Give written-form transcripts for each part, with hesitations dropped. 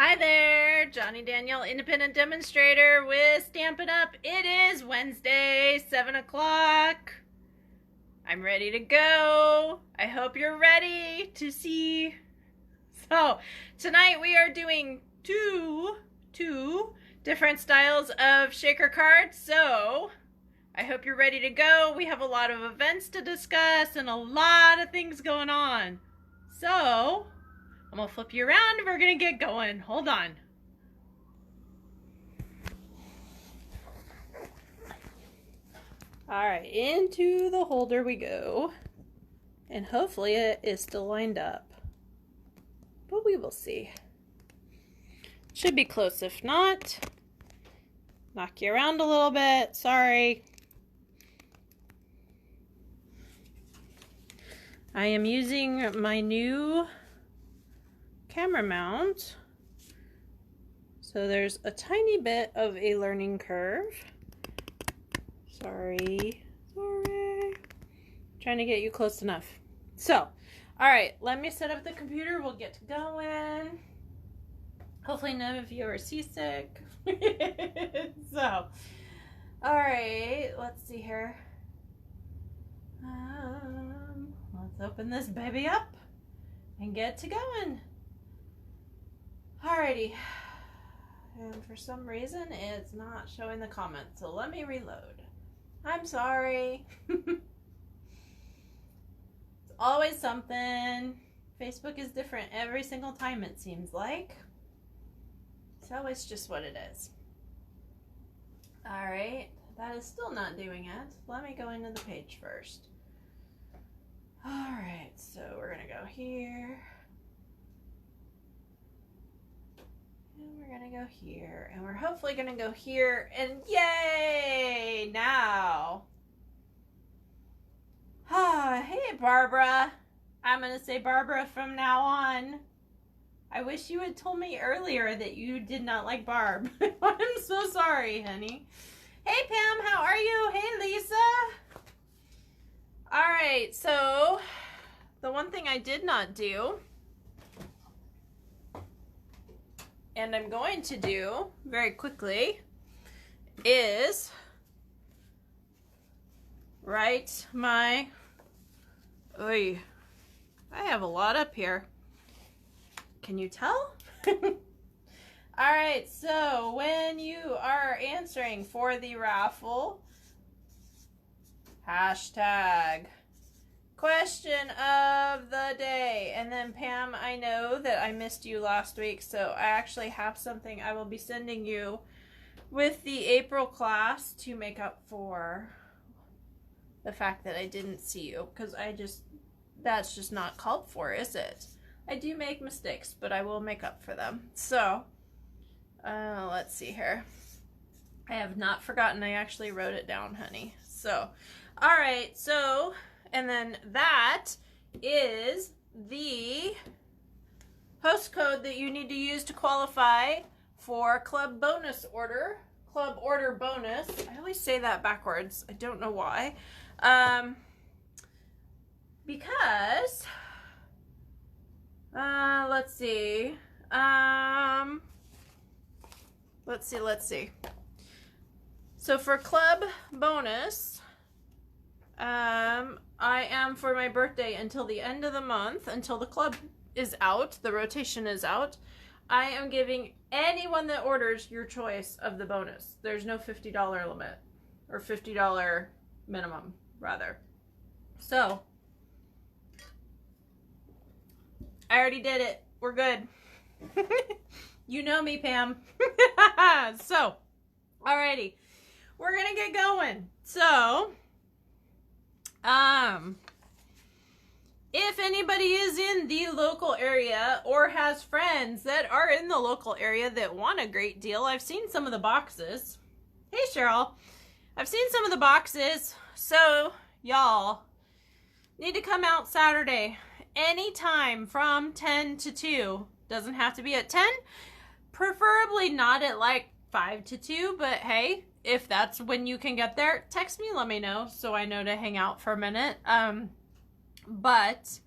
Hi there, Johnny Danielle, independent demonstrator with Stampin' Up. It is Wednesday, 7 o'clock. I'm ready to go. I hope you're ready to see. So, tonight we are doing two different styles of shaker cards. So, I hope you're ready to go. We have a lot of events to discuss and a lot of things going on. So, I'm gonna flip you around and we're gonna get going. Hold on. All right, into the holder we go. And hopefully it is still lined up. But we will see. Should be close. If not, knock you around a little bit. Sorry. I am using my new camera mount, so there's a tiny bit of a learning curve. Sorry, trying to get you close enough. So, all right, let me set up the computer. We'll get to going. Hopefully none of you are seasick. So, all right, let's see here. Let's open this baby up and get to going. Alrighty, and for some reason it's not showing the comments, so let me reload. I'm sorry. It's always something. Facebook is different every single time, it seems like. So it's just what it is. Alright, that is still not doing it. Let me go into the page first. Alright, so we're gonna go here. And we're gonna go here, and we're hopefully gonna go here, and yay! Now. Hey, Barbara. I'm gonna say Barbara from now on. I wish you had told me earlier that you did not like Barb. I'm so sorry, honey. Hey, Pam, how are you? Hey, Lisa. All right, so the one thing I did not do, and I'm going to do very quickly, is write my, I have a lot up here. Can you tell? All right, so when you are answering for the raffle, hashtag question of the day. And then Pam, I know that I missed you last week, so I actually have something I will be sending you with the April class to make up for the fact that I didn't see you, because that's just not called for, is it? I do make mistakes, but I will make up for them. So let's see here. I have not forgotten. I actually wrote it down, honey. So all right, so, and then that is the host code that you need to use to qualify for club bonus order, club order bonus. I always say that backwards. I don't know why. Because, let's see. Let's see. So for club bonus, I am for my birthday until the end of the month, until the club is out, the rotation is out. I am giving anyone that orders your choice of the bonus. There's no $50 limit, or $50 minimum, rather. So, I already did it. We're good. You know me, Pam. So, alrighty. We're gonna get going. So, if anybody is in the local area or has friends that are in the local area that want a great deal, I've seen some of the boxes. Hey, Cheryl. I've seen some of the boxes. So, y'all need to come out Saturday anytime from 10 to 2. Doesn't have to be at 10. Preferably not at like 5 to 2, but hey, if that's when you can get there, text me, let me know so I know to hang out for a minute. But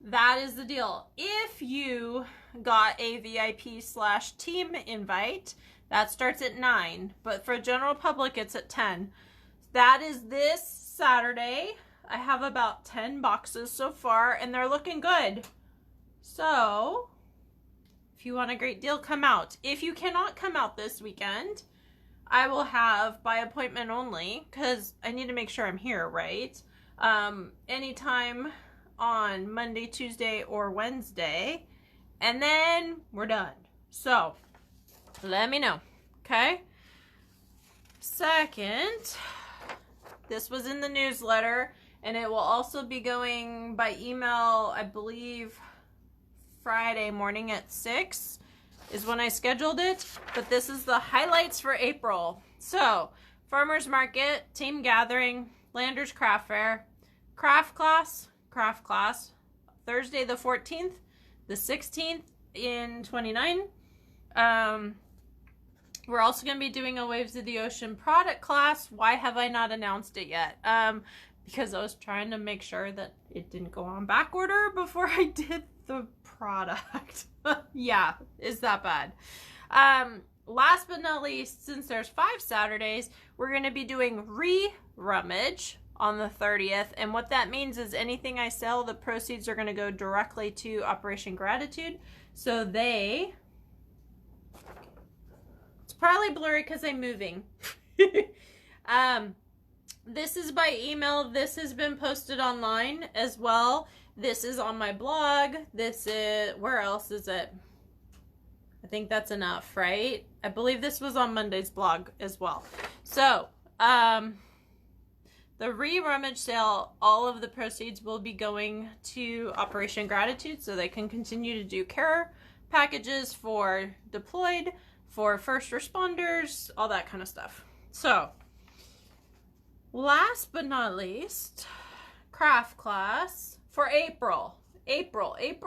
that is the deal. If you got a VIP/team invite. That starts at 9, but for general public, it's at 10. That is this Saturday. I have about 10 boxes so far, and they're looking good. So, if you want a great deal, come out. If you cannot come out this weekend, I will have by appointment only, because I need to make sure I'm here, right? Anytime on Monday, Tuesday, or Wednesday, and then we're done. So, let me know, okay? Second, this was in the newsletter, and it will also be going by email, I believe, Friday morning at 6 is when I scheduled it, but this is the highlights for April. So, Farmers Market, Team Gathering, Landers Craft Fair, Craft Class, Thursday the 14th, the 16th in 29. We're also going to be doing a Waves of the Ocean product class. Why have I not announced it yet? Because I was trying to make sure that it didn't go on back order before I did the product. Yeah, is that bad? Last but not least, since there's 5 Saturdays, we're going to be doing re-rummage on the 30th. And what that means is anything I sell, the proceeds are going to go directly to Operation Gratitude. So it's probably blurry because I'm moving. This is by email. This has been posted online as well. This is on my blog. This is, where else is it? I think that's enough, right? I believe this was on Monday's blog as well. So, the re-rummage sale, all of the proceeds will be going to Operation Gratitude so they can continue to do care packages for deployed, for first responders, all that kind of stuff. So, last but not least, craft class for April. April is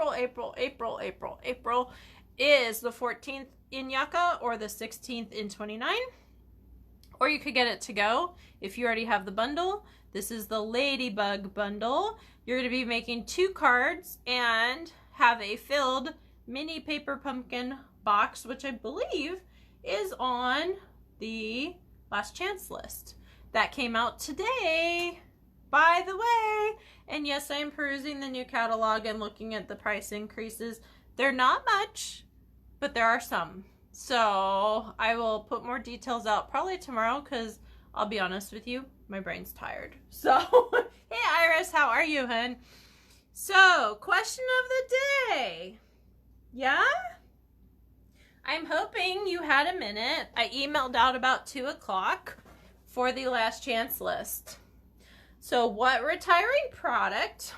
the 14th in Yucca or the 16th in 29. Or you could get it to go if you already have the bundle. This is the Ladybug bundle. You're going to be making 2 cards and have a filled mini paper pumpkin box, which I believe is on the last chance list. That came out today, by the way. And yes, I'm perusing the new catalog and looking at the price increases. They're not much, but there are some. So I will put more details out probably tomorrow because I'll be honest with you, my brain's tired. So, hey Iris, how are you, hun? So, question of the day. Yeah? I'm hoping you had a minute. I emailed out about 2 o'clock for the last chance list. So, what retiring product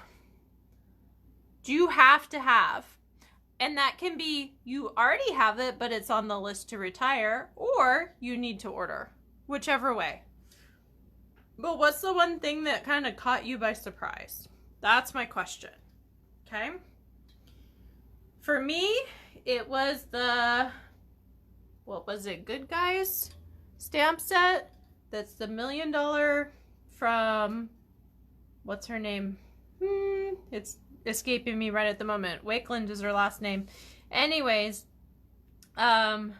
do you have to have? And that can be you already have it, but it's on the list to retire, or you need to order, whichever way. But what's the one thing that kind of caught you by surprise? That's my question. Okay. For me, it was the, what was it? Good Guys stamp set. That's the $1 million from, what's her name? It's escaping me right at the moment. Wakeland is her last name. Anyways, I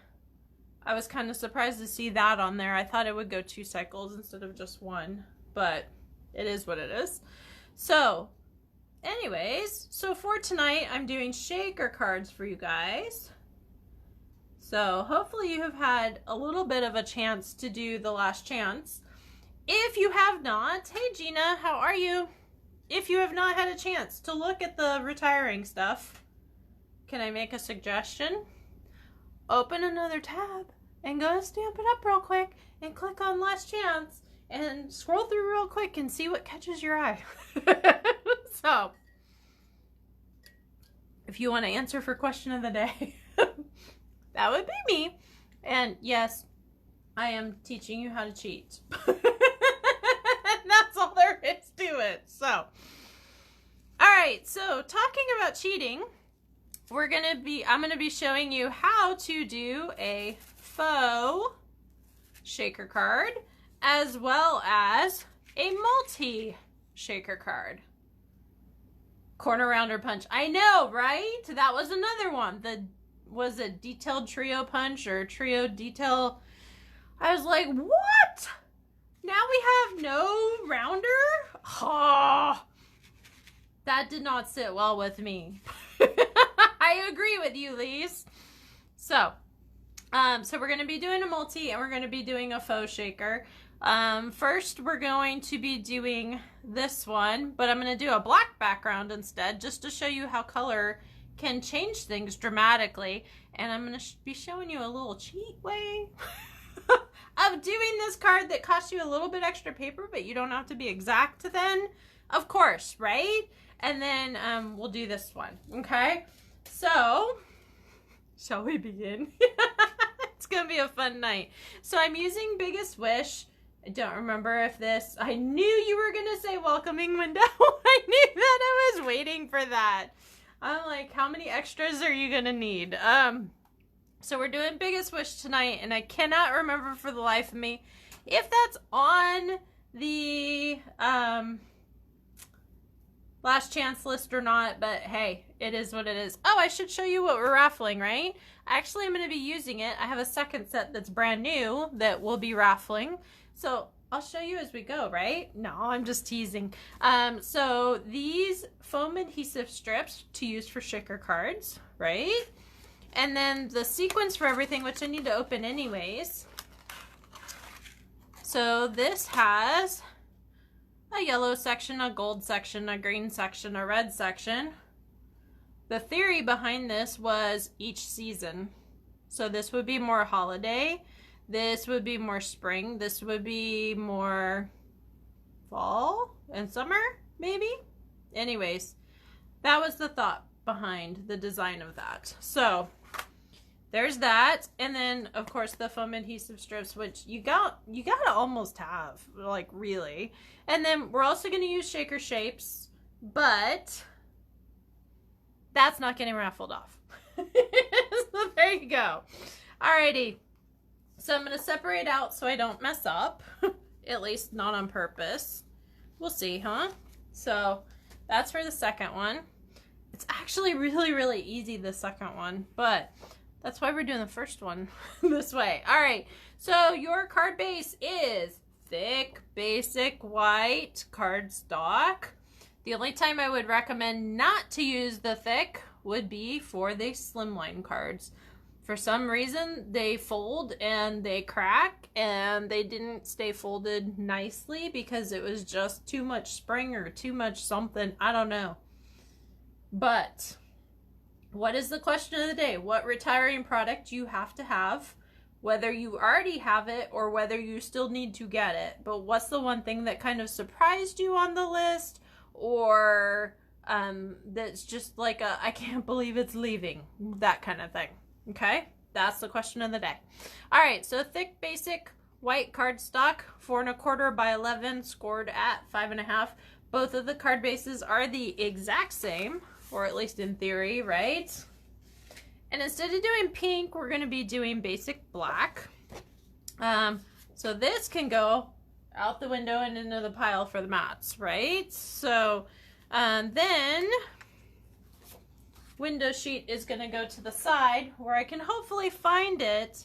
was kind of surprised to see that on there. I thought it would go 2 cycles instead of just 1, but it is what it is. So, anyways, so for tonight, I'm doing shaker cards for you guys. So, hopefully you have had a little bit of a chance to do the last chance. If you have not, hey Gina, how are you? If you have not had a chance to look at the retiring stuff, can I make a suggestion? Open another tab and go to Stamp It Up real quick and click on Last Chance and scroll through real quick and see what catches your eye. So, if you want to answer for question of the day, that would be me. And yes, I am teaching you how to cheat. That's all there is to it. So, all right. So, talking about cheating, I'm gonna be showing you how to do a faux shaker card as well as a multi shaker card. Corner rounder punch. I know, right? That was another one. Was it detailed trio punch or trio detail? I was like, what? Now we have no rounder? Oh, that did not sit well with me. I agree with you, Lise. So we're going to be doing a multi and we're going to be doing a faux shaker. First, we're going to be doing this one, but I'm going to do a black background instead, just to show you how color can change things dramatically. And I'm going to be showing you a little cheat way of doing this card that costs you a little bit extra paper, but you don't have to be exact then, of course, right? And then we'll do this one, okay? So, shall we begin? It's going to be a fun night. So I'm using Biggest Wish. I don't remember if this, I knew you were going to say welcoming window. I knew that. I was waiting for that. I'm like, how many extras are you going to need? So we're doing Biggest Wish tonight, and I cannot remember for the life of me if that's on the last chance list or not, but hey, it is what it is. Oh, I should show you what we're raffling, right? Actually, I'm going to be using it. I have a second set that's brand new that we'll be raffling. So I'll show you as we go, right? No, I'm just teasing. So these foam adhesive strips to use for shaker cards, right? And then the sequins for everything, which I need to open anyways. So this has a yellow section, a gold section, a green section, a red section. The theory behind this was each season. So this would be more holiday. This would be more spring. This would be more fall and summer, maybe? Anyways, that was the thought behind the design of that. So there's that. And then, of course, the foam adhesive strips, which you gotta almost have, like, really. And then we're also going to use shaker shapes, but that's not getting raffled off. So there you go. Alrighty. So I'm going to separate out so I don't mess up. At least not on purpose. We'll see, huh? So that's for the second one. It's actually really, really easy, the second one, but that's why we're doing the first one this way. All right, so your card base is thick, basic, white cardstock. The only time I would recommend not to use the thick would be for the slimline cards. For some reason, they fold and they crack, and they didn't stay folded nicely because it was just too much spring or too much something. I don't know. But what is the question of the day? What retiring product you have to have, whether you already have it or whether you still need to get it. But what's the one thing that kind of surprised you on the list, or that's just like a, I can't believe it's leaving, that kind of thing. Okay, that's the question of the day. All right, so thick, basic, white cardstock, 4 1/4 by 11, scored at 5.5. Both of the card bases are the exact same, or at least in theory, right? And instead of doing pink, we're going to be doing basic black. So this can go out the window and into the pile for the mats, right? So then window sheet is going to go to the side where I can hopefully find it,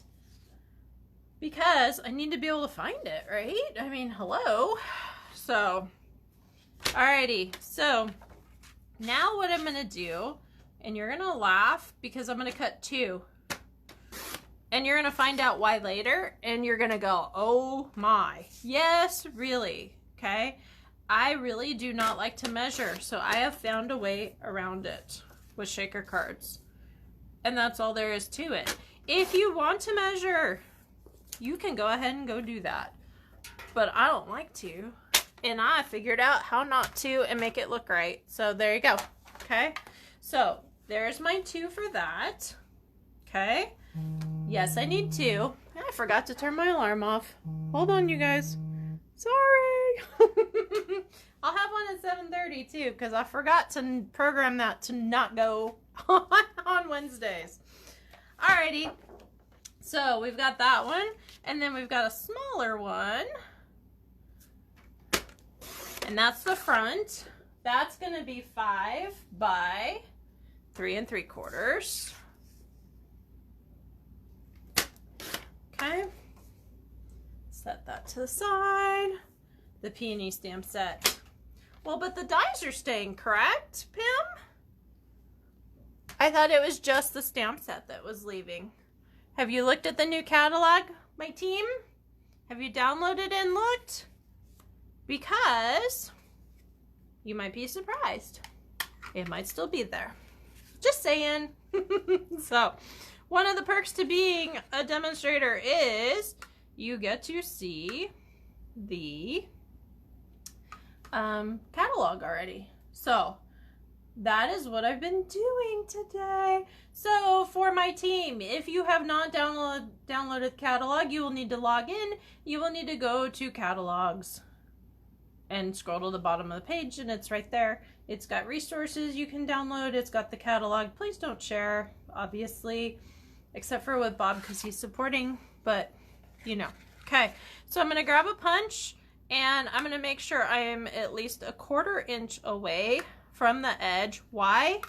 because I need to be able to find it, right? I mean, hello. So, alrighty. So now what I'm going to do, and you're going to laugh because I'm going to cut 2. And you're going to find out why later, and you're going to go, oh my. Yes, really. Okay? I really do not like to measure, so I have found a way around it with shaker cards. And that's all there is to it. If you want to measure, you can go ahead and go do that. But I don't like to. And I figured out how not to and make it look right. So there you go. Okay? So there's my 2 for that. Okay? Yes, I need 2. I forgot to turn my alarm off. Hold on, you guys. Sorry. I'll have one at 7:30 too, because I forgot to program that to not go on Wednesdays. Alrighty. So we've got that one, and then we've got a smaller one. And that's the front. that's going to be 5 by 3 3/4. Okay. Set that to the side. The peony stamp set. Well, but the dies are staying, correct, Pam? I thought it was just the stamp set that was leaving. Have you looked at the new catalog, my team? Have you downloaded and looked? Because you might be surprised. It might still be there. Just saying. So, one of the perks to being a demonstrator is you get to see the catalog already. So, that is what I've been doing today. So for my team, if you have not downloaded the catalog, you will need to log in. You will need to go to catalogs and scroll to the bottom of the page, and it's right there. It's got resources you can download. It's got the catalog. Please don't share, obviously, except for with Bob because he's supporting, but you know. Okay, so I'm going to grab a punch, and I'm going to make sure I am at least a 1/4 inch away from the edge. Why?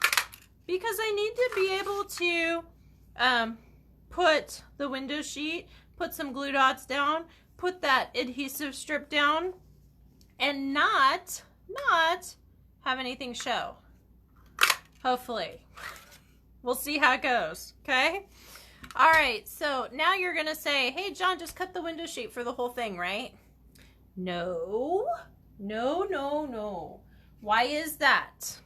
Because I need to be able to put the window sheet, put some glue dots down, put that adhesive strip down, and not have anything show. Hopefully. We'll see how it goes, okay? All right, so now you're gonna say, hey, John, just cut the window sheet for the whole thing, right? No, no, no, no. Why is that?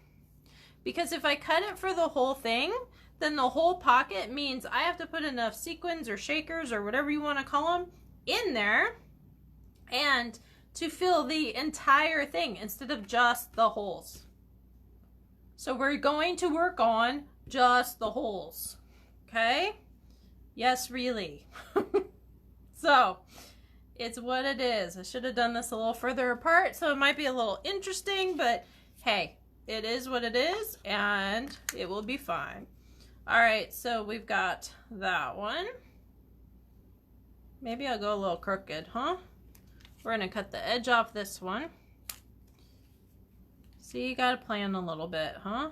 Because if I cut it for the whole thing, then the whole pocket means I have to put enough sequins or shakers or whatever you want to call them in there and to fill the entire thing instead of just the holes. So we're going to work on just the holes, okay? Yes, really. So it's what it is. I should have done this a little further apart, so it might be a little interesting, but hey, it is what it is, and it will be fine. All right, so we've got that one. Maybe I'll go a little crooked, huh? We're gonna cut the edge off this one. See, you gotta plan a little bit, huh?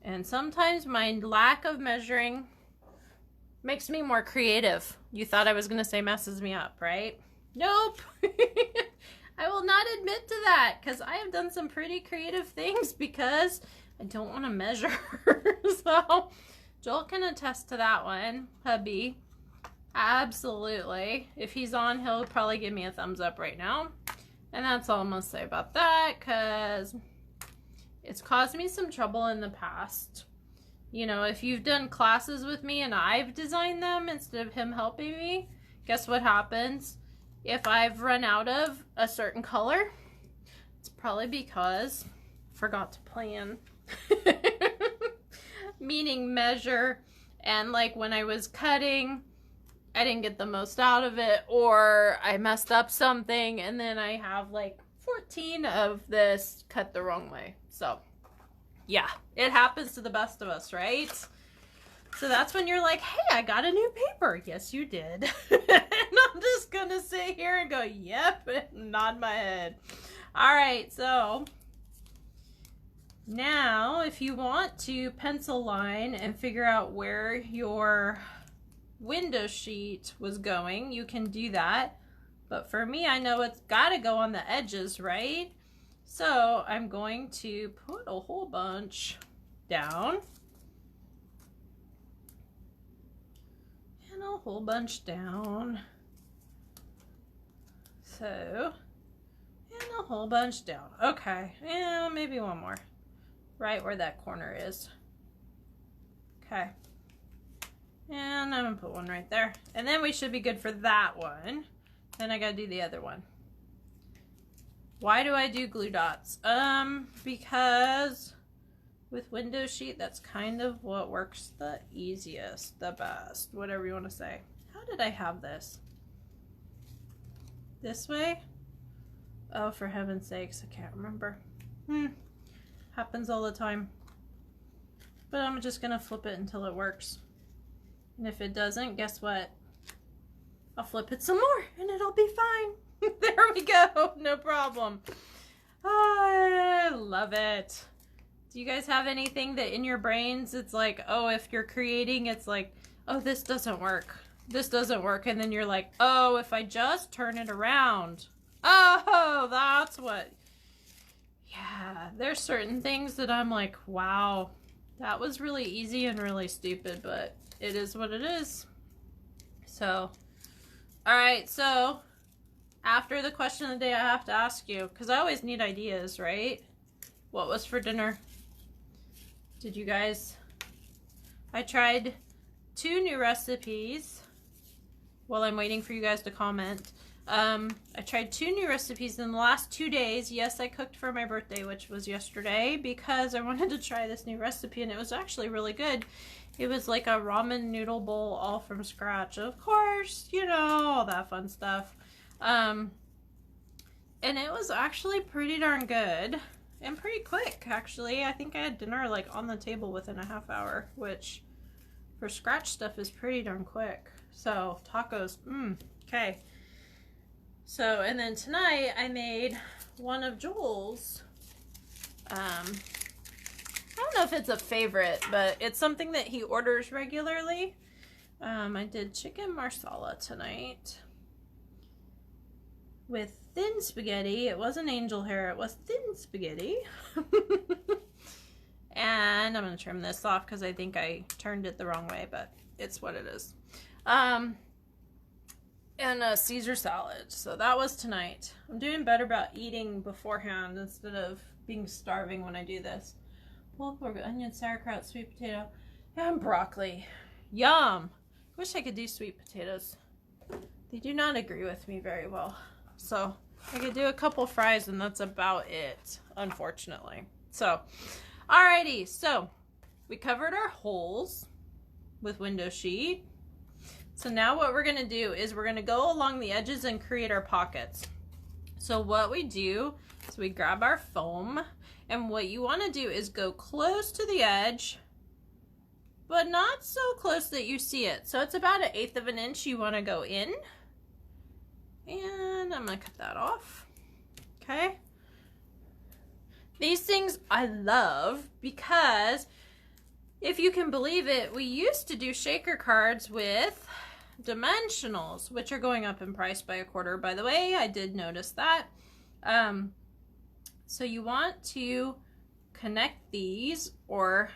And sometimes my lack of measuring makes me more creative. You thought I was gonna say messes me up, right? Nope. I will not admit to that because I have done some pretty creative things because I don't want to measure. So Joel can attest to that one, hubby. Absolutely. If he's on, he'll probably give me a thumbs up right now. And that's all I'm going to say about that because it's caused me some trouble in the past. You know, if you've done classes with me and I've designed them instead of him helping me, guess what happens? If I've run out of a certain color, it's probably because I forgot to plan. Meaning measure, and like when I was cutting, I didn't get the most out of it, or I messed up something, and then I have like 14 of this cut the wrong way. So yeah, it happens to the best of us, right? So that's when you're like, hey, I got a new paper. Yes, you did. And I'm just going to sit here and go, yep, and nod my head. All right, so now if you want to pencil line and figure out where your window sheet was going, you can do that. But for me, I know it's got to go on the edges, right? So I'm going to put a whole bunch down. And a whole bunch down. So, and a whole bunch down. Okay, and maybe one more. Right where that corner is. Okay. And I'm gonna put one right there. And then we should be good for that one. Then I gotta do the other one. Why do I do glue dots? Because with window sheet, that's kind of what works the easiest, the best, whatever you want to say. How did I have this? This way? Oh, for heaven's sakes, I can't remember. Happens all the time. But I'm just gonna flip it until it works. And if it doesn't, guess what? I'll flip it some more and it'll be fine. There we go, no problem. I love it. Do you guys have anything that in your brains it's like, oh, if you're creating, it's like, oh, this doesn't work. This doesn't work. And then you're like, oh, if I just turn it around. Oh, that's what. Yeah, there's certain things that I'm like, wow, that was really easy and really stupid, but it is what it is. So, all right, so after the question of the day, I have to ask you, because I always need ideas, right? What was for dinner? Did you guys? I tried 2 new recipes while I'm waiting for you guys to comment. I tried 2 new recipes in the last 2 days. Yes, I cooked for my birthday, which was yesterday, because I wanted to try this new recipe, and it was actually really good. It was like a ramen noodle bowl all from scratch. Of course, you know, all that fun stuff. And it was actually pretty darn good and pretty quick, actually. I think I had dinner like on the table within a half hour, which for scratch stuff is pretty darn quick. So tacos, okay. So, and then tonight I made one of Joel's, I don't know if it's a favorite, but it's something that he orders regularly. I did chicken marsala tonight with thin spaghetti. It wasn't angel hair, it was thin spaghetti. And I'm going to trim this off because I think I turned it the wrong way, but it's what it is. And a Caesar salad. So that was tonight. I'm doing better about eating beforehand instead of being starving when I do this. Pulled pork, onion, sauerkraut, sweet potato, and broccoli. Yum! Wish I could do sweet potatoes. They do not agree with me very well. So I could do a couple fries and that's about it, unfortunately. So, alrighty. So we covered our holes with window sheet. So now what we're going to do is we're going to go along the edges and create our pockets. So what we do is we grab our foam, and what you want to do is go close to the edge, but not so close that you see it. So it's about 1/8 of an inch you want to go in. And I'm going to cut that off. Okay. These things I love because, if you can believe it, we used to do shaker cards with dimensionals, which are going up in price by 1/4, by the way. I did notice that. So you want to connect these or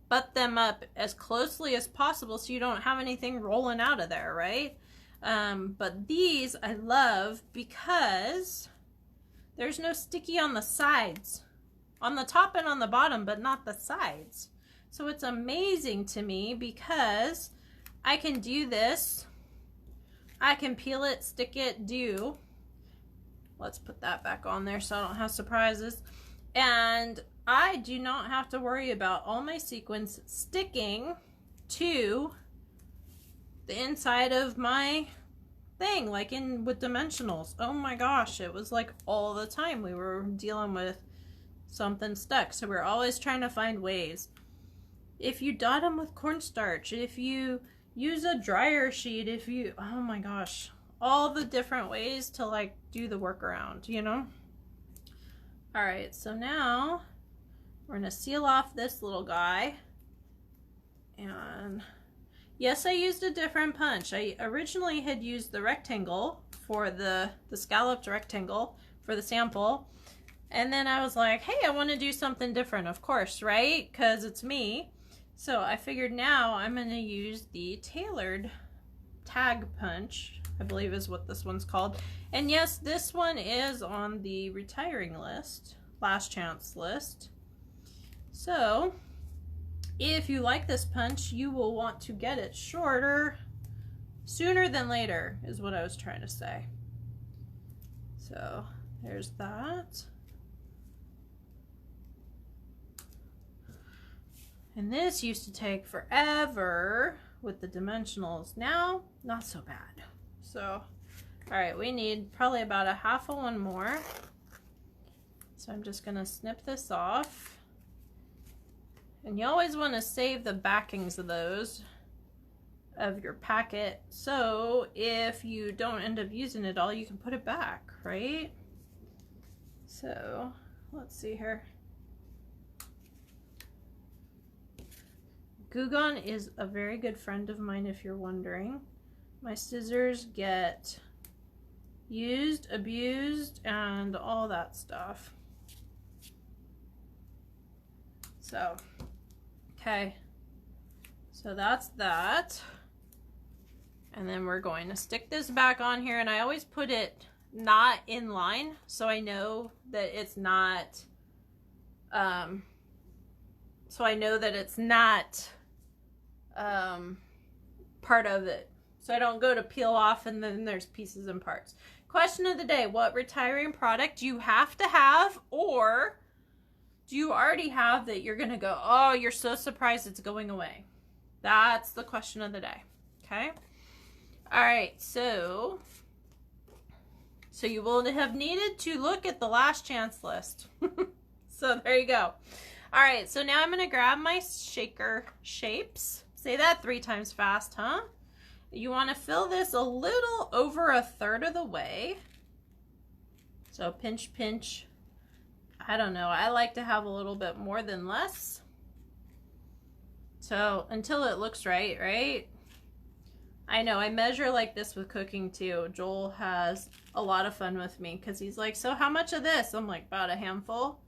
butt them up as closely as possible so you don't have anything rolling out of there, right? But these I love because there's no sticky on the sides, on the top and on the bottom, but not the sides. So it's amazing to me because I can do this. I can peel it, stick it, do. Let's put that back on there so I don't have surprises. And I do not have to worry about all my sequins sticking to the inside of my thing, like in with dimensionals. Oh my gosh, it was like all the time we were dealing with something stuck. So we're always trying to find ways. If you dot them with cornstarch, if you use a dryer sheet, if you, oh my gosh, all the different ways to like do the workaround, you know? All right, so now we're gonna seal off this little guy. And yes, I used a different punch. I originally had used the rectangle for the scalloped rectangle for the sample. And then I was like, hey, I want to do something different, of course, right? Because it's me. So I figured now I'm going to use the tailored tag punch, I believe is what this one's called. And yes, this one is on the retiring list, last chance list. So if you like this punch, you will want to get it shorter sooner than later, is what I was trying to say. So there's that. And this used to take forever with the dimensionals. Now, not so bad. So, all right, we need probably about 1/2 of one more. So I'm just gonna snip this off. And you always want to save the backings of those, of your packet. So if you don't end up using it all, you can put it back, right? So let's see here. Gugon is a very good friend of mine, if you're wondering. My scissors get used, abused, and all that stuff. So, okay. So that's that. And then we're going to stick this back on here, and I always put it not in line so I know that it's not part of it, so I don't go to peel off and then there's pieces and parts. Question of the day: what retiring product do you have to have, or do you already have that you're gonna go, oh, you're so surprised it's going away? That's the question of the day. Okay. All right, so you will have needed to look at the last chance list. So there you go. All right, so now I'm going to grab my shaker shapes. Say that 3 times fast, huh? You want to fill this a little over 1/3 of the way. So pinch, pinch. I don't know. I like to have a little bit more than less. So until it looks right, right? I know, I measure like this with cooking too. Joel has a lot of fun with me because he's like, so how much of this? I'm like, about a handful.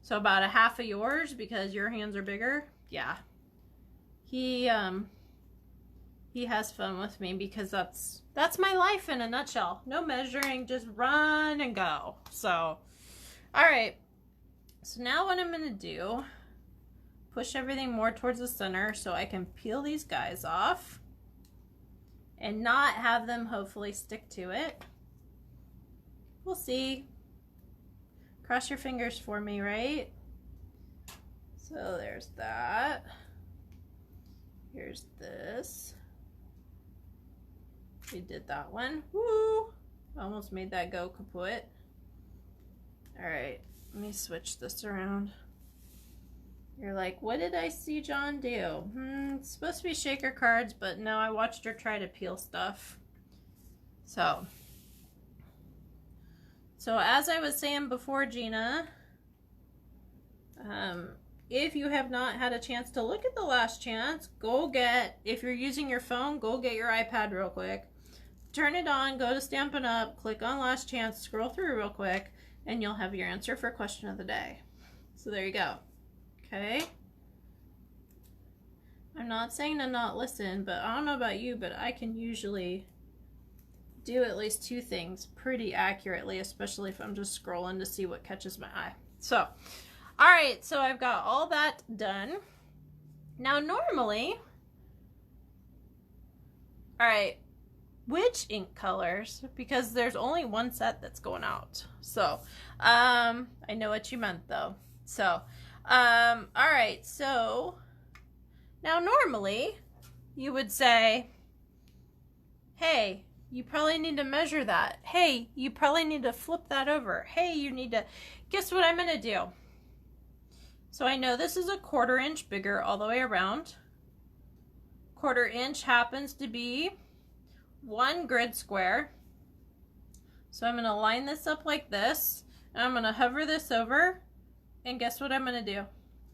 So about a half of yours because your hands are bigger. Yeah. He has fun with me because that's my life in a nutshell. No measuring, just run and go. So, all right. So now what I'm going to do, push everything more towards the center so I can peel these guys off and not have them hopefully stick to it. We'll see. Cross your fingers for me, right? So there's that. Here's this. We did that one. Woo! Almost made that go kaput. All right, let me switch this around. You're like, what did I see John do? It's supposed to be shaker cards, but no, I watched her try to peel stuff. So as I was saying before, Gina, if you have not had a chance to look at the last chance, if you're using your phone, go get your iPad real quick. Turn it on, go to Stampin' Up, click on last chance, scroll through real quick, and you'll have your answer for question of the day. So there you go. Okay. I'm not saying to not listen, but I don't know about you, but I can usually do at least 2 things pretty accurately, especially if I'm just scrolling to see what catches my eye. So, all right, so I've got all that done. Now, normally, all right, which ink colors? Because there's only one set that's going out. So, I know what you meant though. So, all right, so now normally you would say, hey, you probably need to measure that. Hey, you probably need to flip that over. Hey, you need to, guess what I'm gonna do? So I know this is a 1/4 inch bigger all the way around. 1/4 inch happens to be 1 grid square. So I'm gonna line this up like this, and I'm gonna hover this over, and guess what I'm gonna do?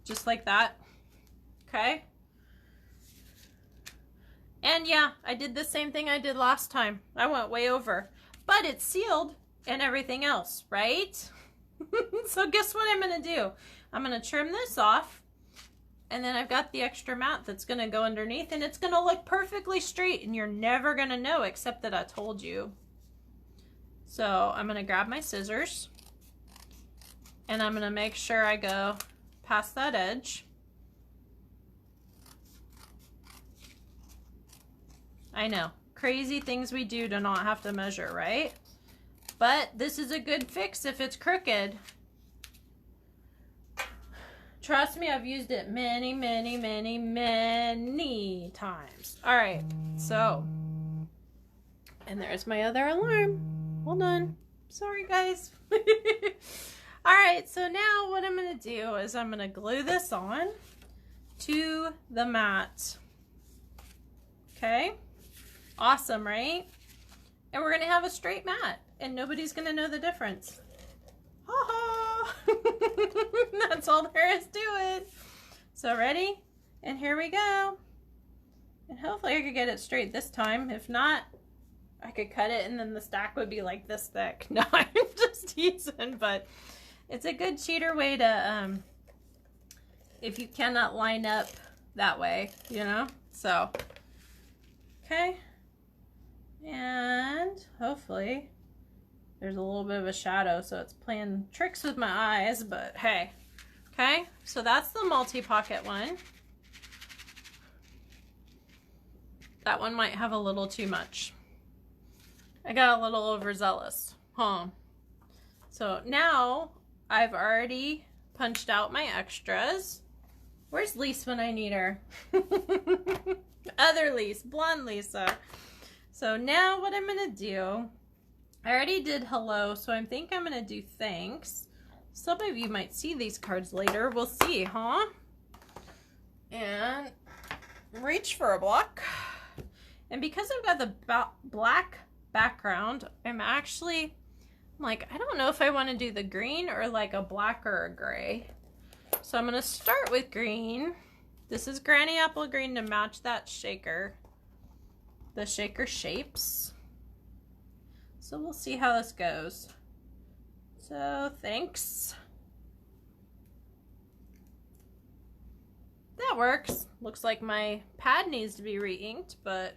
Just like that, okay? And yeah, I did the same thing I did last time. I went way over, but it's sealed and everything else, right? So guess what I'm gonna do? I'm gonna trim this off, and then I've got the extra mat that's gonna go underneath, and it's gonna look perfectly straight, and you're never gonna know except that I told you. So I'm gonna grab my scissors, and I'm gonna make sure I go past that edge. I know, crazy things we do to not have to measure, right? But this is a good fix if it's crooked. Trust me, I've used it many, many, many, many times. All right, so, and there's my other alarm. Hold on. Sorry, guys. All right, so now what I'm gonna do is I'm gonna glue this on to the mat. Okay, awesome, right? And we're gonna have a straight mat, and nobody's gonna know the difference. Ha ha! That's all there is to it. So ready? And here we go. And hopefully I could get it straight this time. If not, I could cut it and then the stack would be like this thick. No, I'm just teasing, but it's a good cheater way to, if you cannot line up that way, you know? So, okay. And hopefully there's a little bit of a shadow, so it's playing tricks with my eyes, but hey. Okay, so that's the multi-pocket one. That one might have a little too much. I got a little overzealous, huh? So now I've already punched out my extras. Where's Lisa when I need her? Other Lisa, blonde Lisa. So now what I'm gonna do, I already did hello, so I think I'm gonna do thanks. Some of you might see these cards later. We'll see, huh? And reach for a block. And because I've got the black background, I'm like, I don't know if I want to do the green or like a black or a gray. So I'm going to start with green. This is Granny Apple Green to match that shaker. The shaker shapes. So we'll see how this goes. So thanks. That works. Looks like my pad needs to be re-inked, but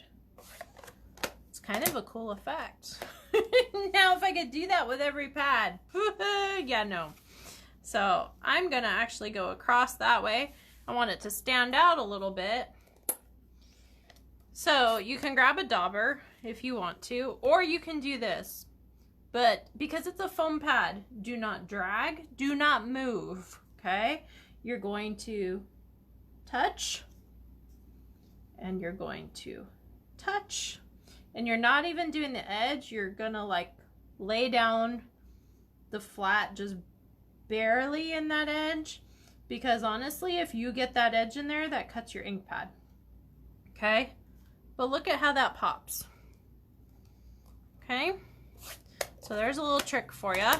it's kind of a cool effect. Now if I could do that with every pad. Yeah, no. So I'm gonna actually go across that way. I want it to stand out a little bit. So you can grab a dauber if you want to, or you can do this. But because it's a foam pad, do not drag, do not move, okay? You're going to touch, and you're going to touch, and you're not even doing the edge. You're gonna like lay down the flat just barely in that edge, because honestly, if you get that edge in there, that cuts your ink pad, okay? But look at how that pops, okay? So there's a little trick for you. I'm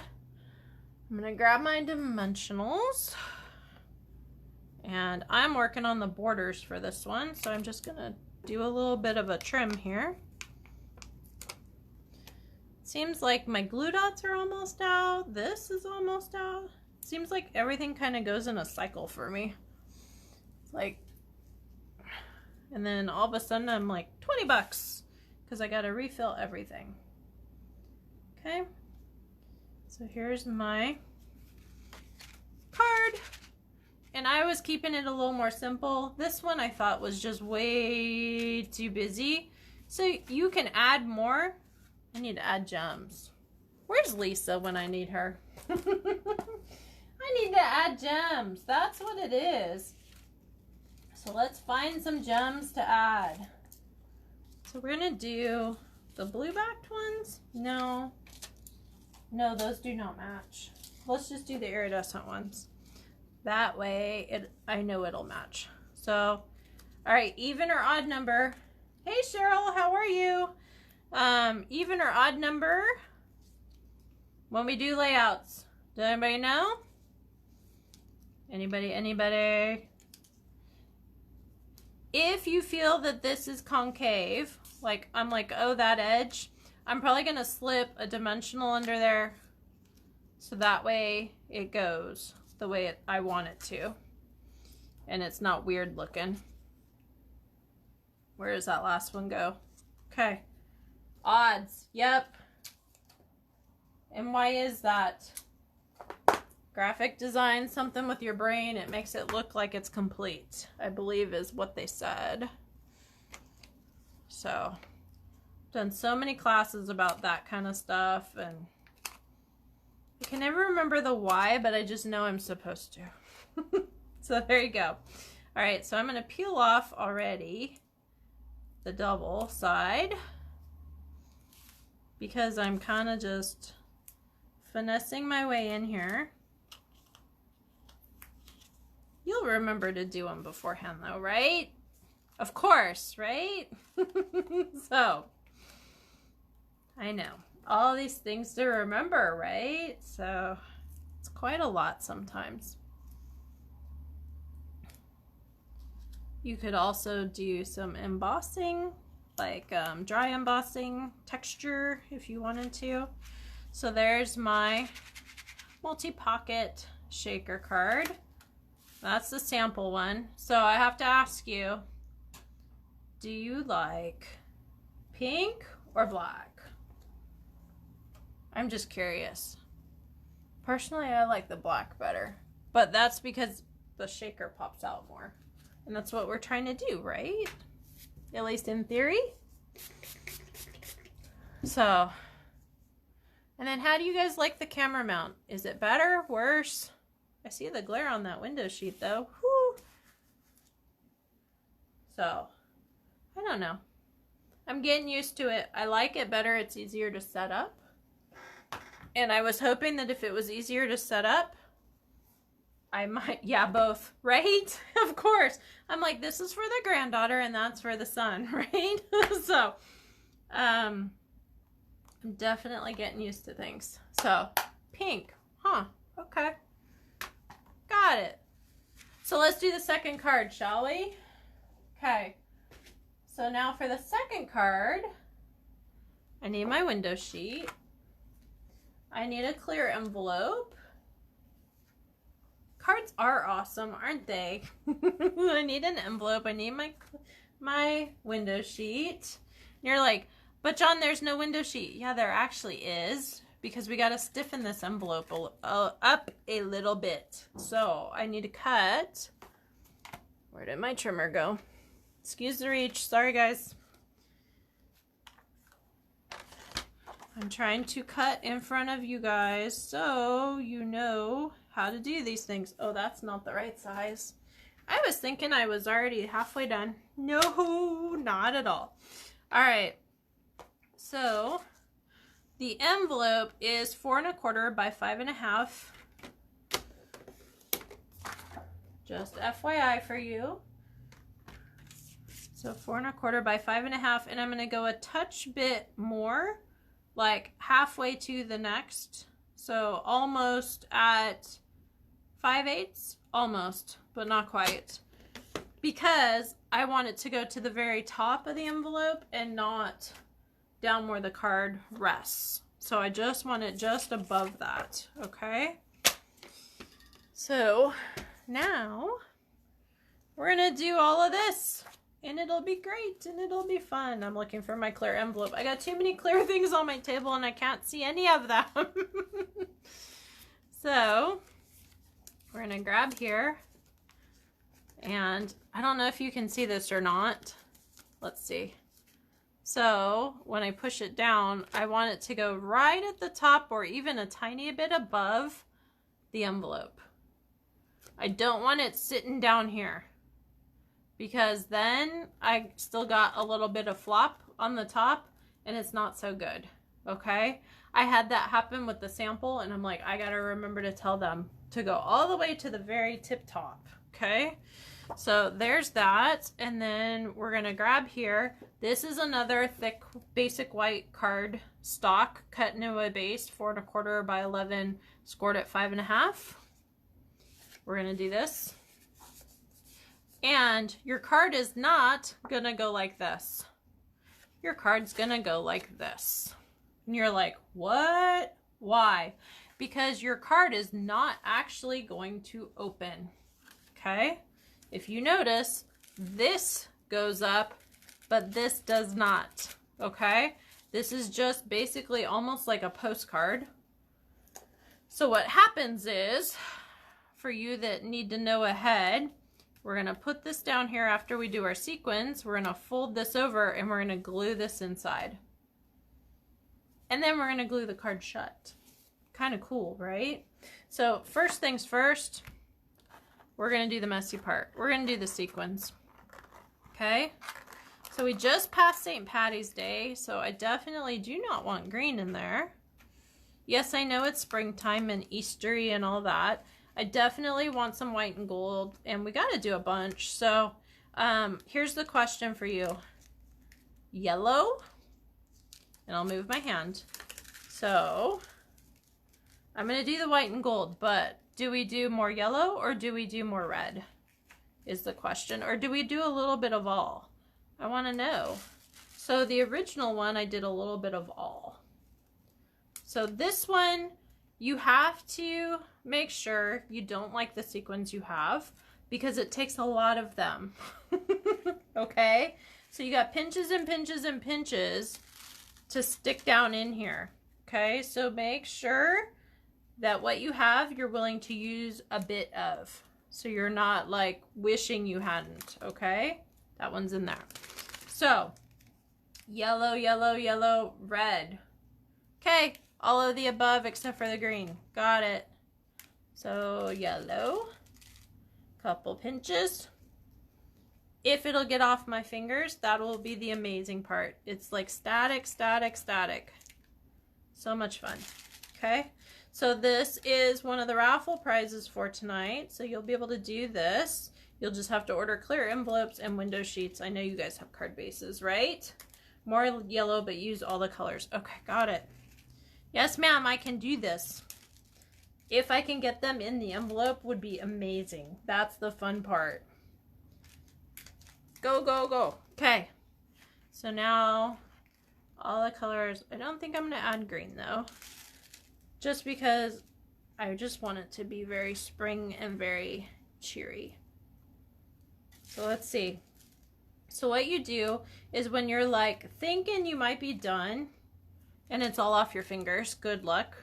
gonna grab my dimensionals, and I'm working on the borders for this one, so I'm just gonna do a little bit of a trim here. Seems like my glue dots are almost out. This is almost out. Seems like everything kind of goes in a cycle for me. It's like, and then all of a sudden I'm like 20 bucks because I gotta refill everything. Okay, so here's my card, and I was keeping it a little more simple. This one I thought was just way too busy, so you can add more. I need to add gems. Where's Lisa when I need her? I need to add gems. That's what it is. So let's find some gems to add. So we're gonna do the blue backed ones. No, those do not match. Let's just do the iridescent ones. That way I know it'll match. So, all right, even or odd number. Hey Cheryl, how are you? Even or odd number when we do layouts. Does anybody know? Anybody? If you feel that this is concave, like I'm like, oh, that edge, I'm probably gonna slip a dimensional under there so that way it goes the way I want it to, and it's not weird looking. Where does that last one go? Okay, odds, yep. And why is that? Graphic design, something with your brain, it makes it look like it's complete, I believe is what they said. So, I've done so many classes about that kind of stuff, and I can never remember the why, but I just know I'm supposed to. So there you go. All right, so I'm gonna peel off already the double side because I'm kind of just finessing my way in here. You'll remember to do them beforehand though, right? Of course, right? So, I know. All these things to remember, right? So, It's quite a lot sometimes. You could also do some embossing, like dry embossing texture if you wanted to. So there's my multi-pocket shaker card. That's the sample one. So I have to ask you, do you like pink or black? I'm just curious. Personally, I like the black better, but that's because the shaker pops out more. And that's what we're trying to do, right? At least in theory. So, and then how do you guys like the camera mount? Is it better, worse? I see the glare on that window sheet though. Whew. So, I don't know. I'm getting used to it. I like it better. It's easier to set up. And I was hoping that if it was easier to set up, I might, yeah, both, right? Of course. I'm like, this is for the granddaughter and that's for the son, right? So, I'm definitely getting used to things. So, pink, huh? Okay. Got it. So let's do the second card, shall we? Okay. So now for the second card, I need my window sheet. I need a clear envelope. Cards are awesome, aren't they? I need an envelope. I need my window sheet. And you're like, but John, there's no window sheet. Yeah, there actually is, because we got to stiffen this envelope up a little bit. So I need to cut. Where did my trimmer go? Excuse the reach. Sorry, guys. I'm trying to cut in front of you guys so you know how to do these things. Oh, that's not the right size. I was thinking I was already halfway done. No, not at all. All right. So the envelope is 4 1/4 by 5 1/2. Just FYI for you. So 4 1/4 by 5 1/2, and I'm going to go a touch bit more, like halfway to the next. So almost at 5/8, almost, but not quite, because I want it to go to the very top of the envelope and not down where the card rests. So I just want it just above that, okay? So now we're gonna do all of this, and it'll be great, and it'll be fun. I'm looking for my clear envelope. I got too many clear things on my table, and I can't see any of them. So we're gonna grab here, and I don't know if you can see this or not. Let's see. So when I push it down, I want it to go right at the top or even a tiny bit above the envelope. I don't want it sitting down here, because then I still got a little bit of flop on the top and it's not so good, okay? I had that happen with the sample, and I'm like, I gotta remember to tell them to go all the way to the very tip top, okay? So there's that, and then we're gonna grab here. This is another thick basic white card stock cut into a base, 4 1/4 by 11, scored at 5 1/2. We're gonna do this. And your card is not gonna go like this. Your card's gonna go like this. And you're like, what? Why? Because your card is not actually going to open, okay? If you notice, this goes up, but this does not, okay? This is just basically almost like a postcard. So what happens is, for you that need to know ahead, we're going to put this down here after we do our sequins. We're going to fold this over, and we're going to glue this inside. And then we're going to glue the card shut. Kind of cool, right? So first things first, we're going to do the messy part. We're going to do the sequins. Okay? So we just passed St. Patty's Day, so I definitely do not want green in there. Yes, I know it's springtime and Eastery and all that. I definitely want some white and gold, and we got to do a bunch. So here's the question for you. Yellow, and I'll move my hand. So I'm going to do the white and gold, but do we do more yellow or do we do more red is the question. Or do we do a little bit of all? I want to know. So the original one, I did a little bit of all. So this one, you have to make sure you don't like the sequins you have because it takes a lot of them. Okay? So you got pinches and pinches and pinches to stick down in here. Okay? So make sure that what you have, you're willing to use a bit of. So you're not like wishing you hadn't. Okay? That one's in there. So, yellow, yellow, yellow, red. Okay, all of the above except for the green. Got it. So, yellow. Couple pinches. If it'll get off my fingers, that will be the amazing part. It's like static, static, static. So much fun. Okay, so this is one of the raffle prizes for tonight. So you'll be able to do this. You'll just have to order clear envelopes and window sheets. I know you guys have card bases, right? More yellow, but use all the colors. Okay, got it. Yes, ma'am, I can do this. If I can get them in the envelope, would be amazing. That's the fun part. Go, go, go. Okay. So now, all the colors. I don't think I'm going to add green, though. Just because I just want it to be very spring and very cheery. So let's see. So what you do is when you're like thinking you might be done and it's all off your fingers, good luck.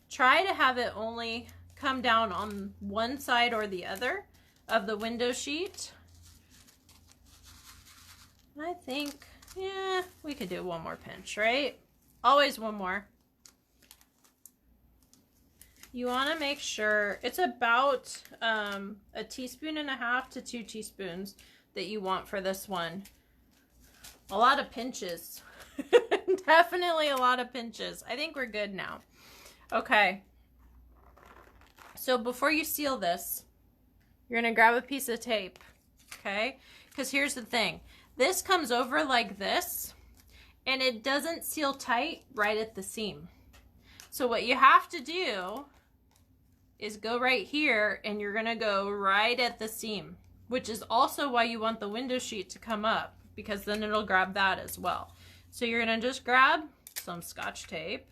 Try to have it only come down on one side or the other of the window sheet. I think, yeah, we could do one more pinch, right? Always one more. You want to make sure it's about a teaspoon and a half to 2 teaspoons that you want for this one. A lot of pinches. Definitely a lot of pinches. I think we're good now. Okay. So before you seal this, you're going to grab a piece of tape. Okay? Because here's the thing. This comes over like this, and it doesn't seal tight right at the seam. So what you have to do is go right here, and you're gonna go right at the seam, which is also why you want the window sheet to come up, because then it'll grab that as well. So you're gonna just grab some Scotch tape,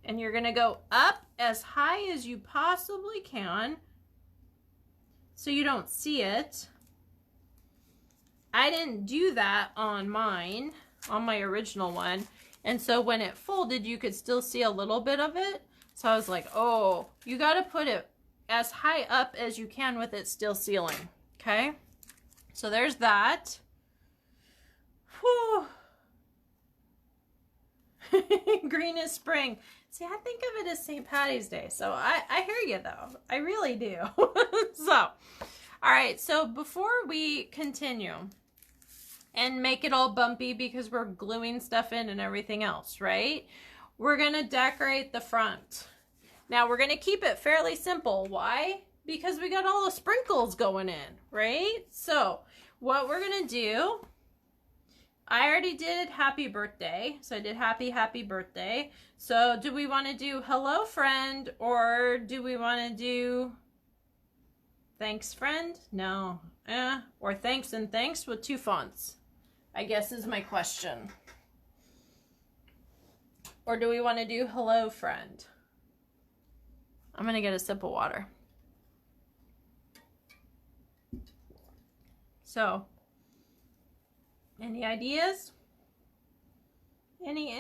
and you're gonna go up as high as you possibly can so you don't see it. I didn't do that on mine, on my original one, and so when it folded, you could still see a little bit of it. So I was like, oh, you got to put it as high up as you can with it still sealing. Okay. So there's that. Whew. Green is spring. See, I think of it as St. Patty's Day. So I hear you though. I really do. So, all right. So before we continue and make it all bumpy because we're gluing stuff in and everything else, right? We're going to decorate the front. Now, we're going to keep it fairly simple. Why? Because we got all the sprinkles going in, right? So, what we're going to do, I already did happy birthday. So, I did happy birthday. So, do we want to do hello, friend? Or do we want to do thanks, friend? No. Or thanks and thanks with 2 fonts, I guess is my question. Or do we want to do hello, friend? I'm going to get a sip of water. So, any ideas? Any?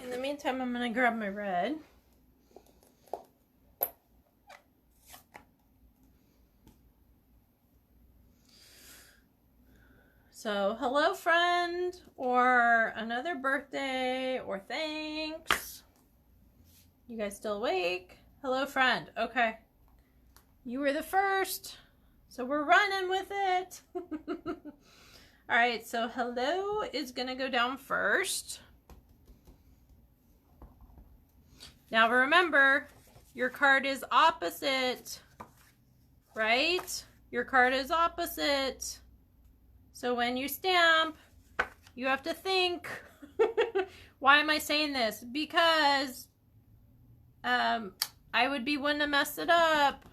In the meantime, I'm going to grab my red. So, hello, friend, or another birthday, or thanks. You guys still awake? Hello, friend. Okay. You were the first, so we're running with it. All right, so hello is going to go down first. Now, remember, your card is opposite, right? Your card is opposite. So when you stamp, You have to think. Why am I saying this? Because I would be one to mess it up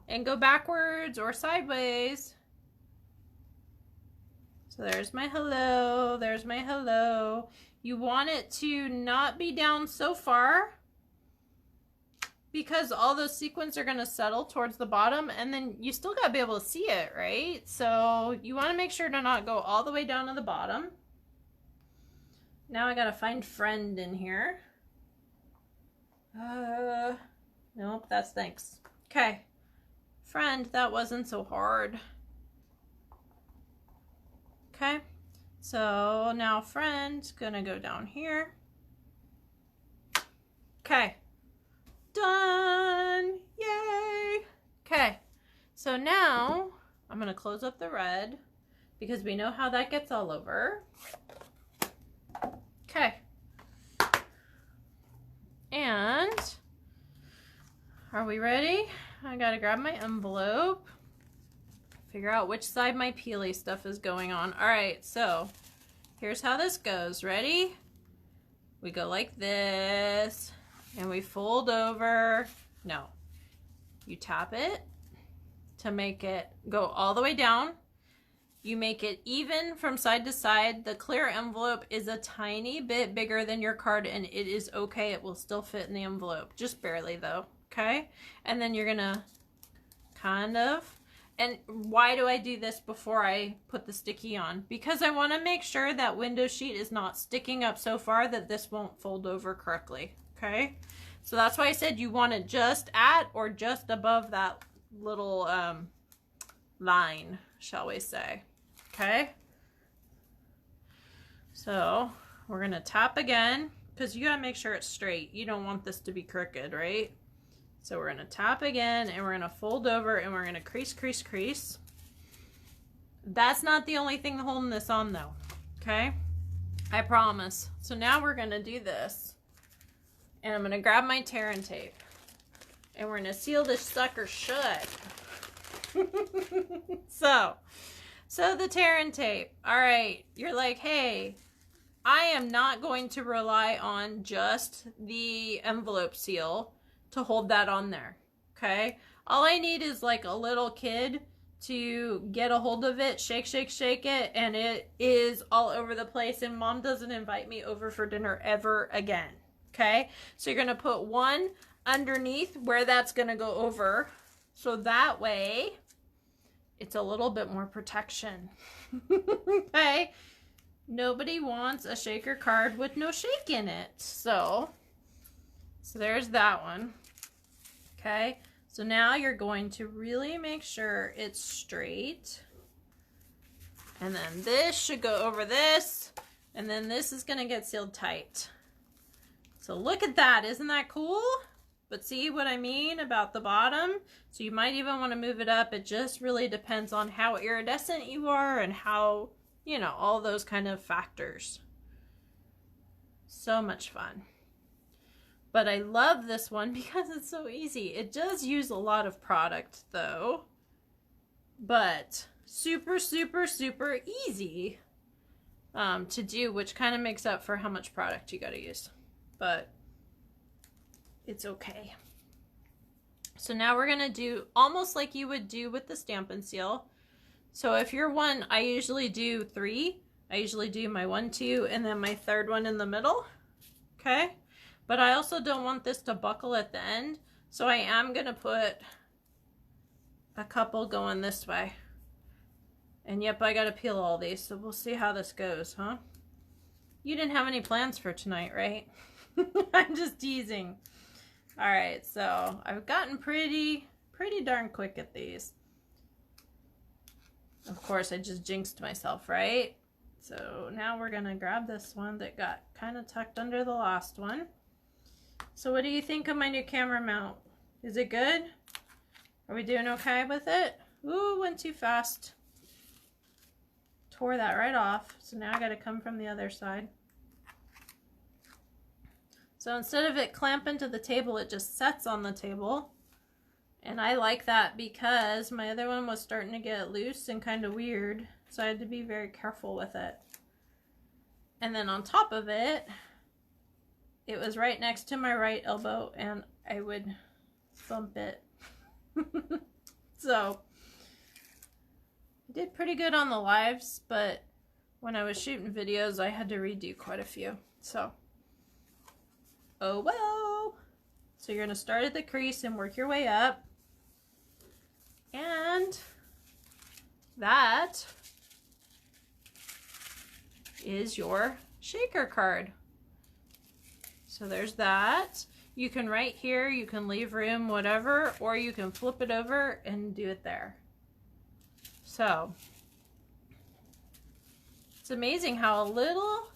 and go backwards or sideways. So there's my hello. There's my hello. You want it to not be down so far because all those sequins are going to settle towards the bottom, and then you still got to be able to see it, right? So you want to make sure to not go all the way down to the bottom. Now I got to find friend in here. Nope, that's thanks. Okay. Friend, that wasn't so hard. Okay. So now friend's gonna go down here. Okay. Done! Yay! Okay. So now I'm gonna close up the red because we know how that gets all over. Okay. And are we ready? I gotta grab my envelope. Figure out which side my peely stuff is going on. All right, so here's how this goes. Ready? We go like this, and we fold over. No, you tap it to make it go all the way down. You make it even from side to side. The clear envelope is a tiny bit bigger than your card, and it is okay. It will still fit in the envelope, just barely though, okay? And then you're gonna kind of, and why do I do this before I put the sticky on? Because I wanna make sure that window sheet is not sticking up so far that this won't fold over correctly, okay? So that's why I said you want it just at or just above that little line, shall we say. Okay, so we're gonna tap again because you gotta make sure it's straight. You don't want this to be crooked, right? So we're gonna tap again, and we're gonna fold over, and we're gonna crease, crease, crease. That's not the only thing holding this on though, okay? I promise. So now we're gonna do this, and I'm gonna grab my tear and tape, and we're gonna seal this sucker shut. So the tear and tape. All right, you're like, hey, I am not going to rely on just the envelope seal to hold that on there, okay? All I need is like a little kid to get a hold of it, shake, shake, shake it, and it is all over the place, and mom doesn't invite me over for dinner ever again, okay? So you're gonna put one underneath where that's gonna go over, so that way it's a little bit more protection. Okay? Nobody wants a shaker card with no shake in it. So there's that one. Okay? So now you're going to really make sure it's straight. And then this should go over this. And then this is going to get sealed tight. So look at that. Isn't that cool? But see what I mean about the bottom? So you might even want to move it up. It just really depends on how iridescent you are and how, you know, all those kind of factors. So much fun. But I love this one because it's so easy. It does use a lot of product though. But super, super, super easy to do, which kind of makes up for how much product you got to use. But it's okay. So now we're gonna do almost like you would do with the Stampin' Seal. So if you're one, I usually do 3. I usually do my 1, 2, and then my third one in the middle. Okay? But I also don't want this to buckle at the end. So I am gonna put a couple going this way. And yep, I gotta peel all these. So we'll see how this goes, huh? You didn't have any plans for tonight, right? I'm just teasing. All right, so I've gotten pretty darn quick at these. Of course, I just jinxed myself, right? So now we're gonna grab this one that got kind of tucked under the last one. So what do you think of my new camera mount? Is it good? Are we doing okay with it? Ooh, went too fast. Tore that right off. So now I gotta come from the other side. So instead of it clamping to the table, it just sets on the table. And I like that because my other one was starting to get loose and kind of weird. So I had to be very careful with it. And then on top of it, it was right next to my right elbow, and I would thump it. So I did pretty good on the lives, but when I was shooting videos, I had to redo quite a few. So, oh well. So you're going to start at the crease and work your way up. And that is your shaker card. So there's that. You can write here, you can leave room, whatever, or you can flip it over and do it there. So it's amazing how a little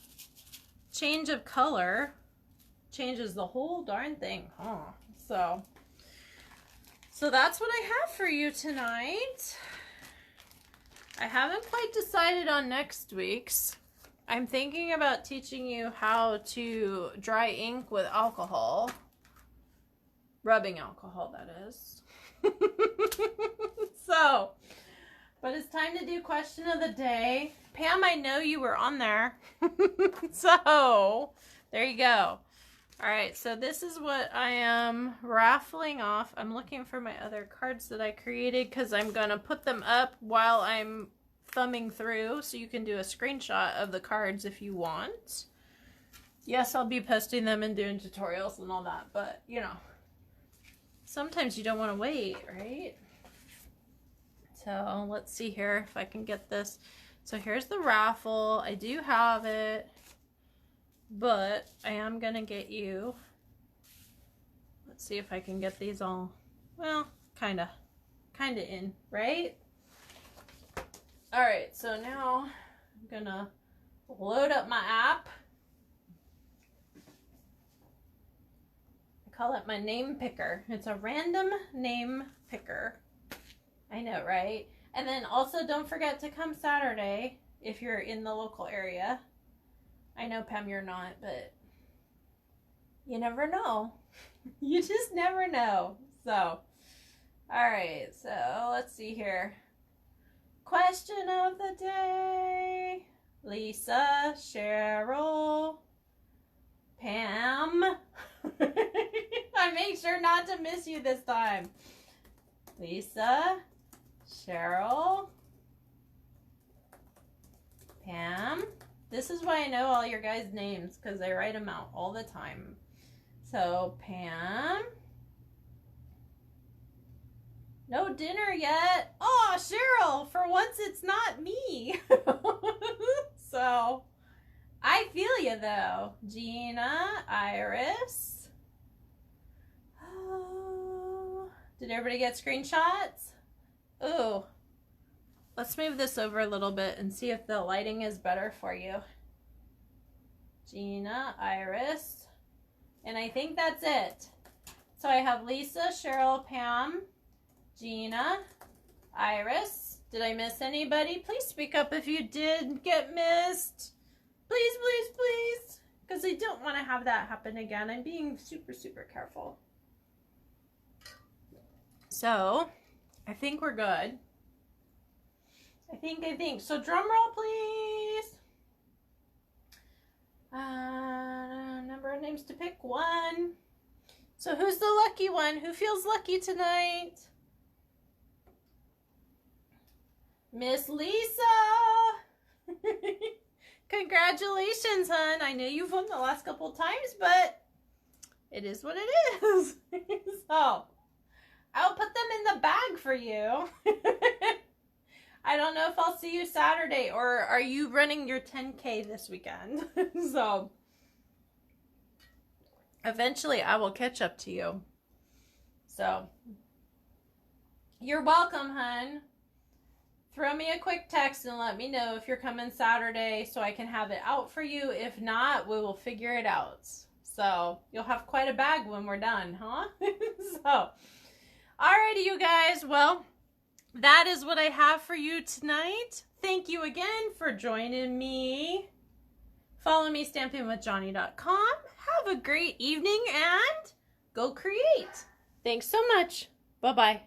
change of color changes the whole darn thing, huh? So that's what I have for you tonight. I haven't quite decided on next week's. I'm thinking about teaching you how to dry ink with alcohol. Rubbing alcohol, that is. So, but it's time to do question of the day. Pam, I know you were on there. So, there you go. All right, so this is what I am raffling off. I'm looking for my other cards that I created because I'm going to put them up while I'm thumbing through, so you can do a screenshot of the cards if you want. Yes, I'll be posting them and doing tutorials and all that, but, you know, sometimes you don't want to wait, right? So let's see here if I can get this. So here's the raffle. I do have it. But I am going to get you, let's see if I can get these all, well, kind of in, right? All right, so now I'm going to load up my app. I call it my name picker. It's a random name picker. I know, right? And then also don't forget to come Saturday if you're in the local area. I know, Pam, you're not, but you never know. You just never know. So, all right. So, let's see here. Question of the day. Lisa, Cheryl, Pam. I make sure not to miss you this time. Lisa, Cheryl, Pam. This is why I know all your guys' names, because I write them out all the time. So, Pam. No dinner yet. Oh, Cheryl, for once it's not me. So, I feel you, though. Gina, Iris. Oh, did everybody get screenshots? Ooh. Let's move this over a little bit and see if the lighting is better for you. Gina, Iris, and I think that's it. So I have Lisa, Cheryl, Pam, Gina, Iris. Did I miss anybody? Please speak up if you did get missed. Please, please, please. Because I don't want to have that happen again. I'm being super, super careful. So, I think we're good. I think. So drum roll, please. Number of names to pick, 1. So who's the lucky one? Who feels lucky tonight? Miss Lisa. Congratulations, hun. I know you've won the last couple times, but it is what it is. So I'll put them in the bag for you. I don't know if I'll see you Saturday, or are you running your 10K this weekend? So, eventually I will catch up to you. So, you're welcome, hun. Throw me a quick text and let me know if you're coming Saturday so I can have it out for you. If not, we will figure it out. So, you'll have quite a bag when we're done, huh? So, alrighty, you guys. Well, that is what I have for you tonight. Thank you again for joining me. Follow me, stampingwithjohnny.com. Have a great evening and go create. Thanks so much. Bye-bye.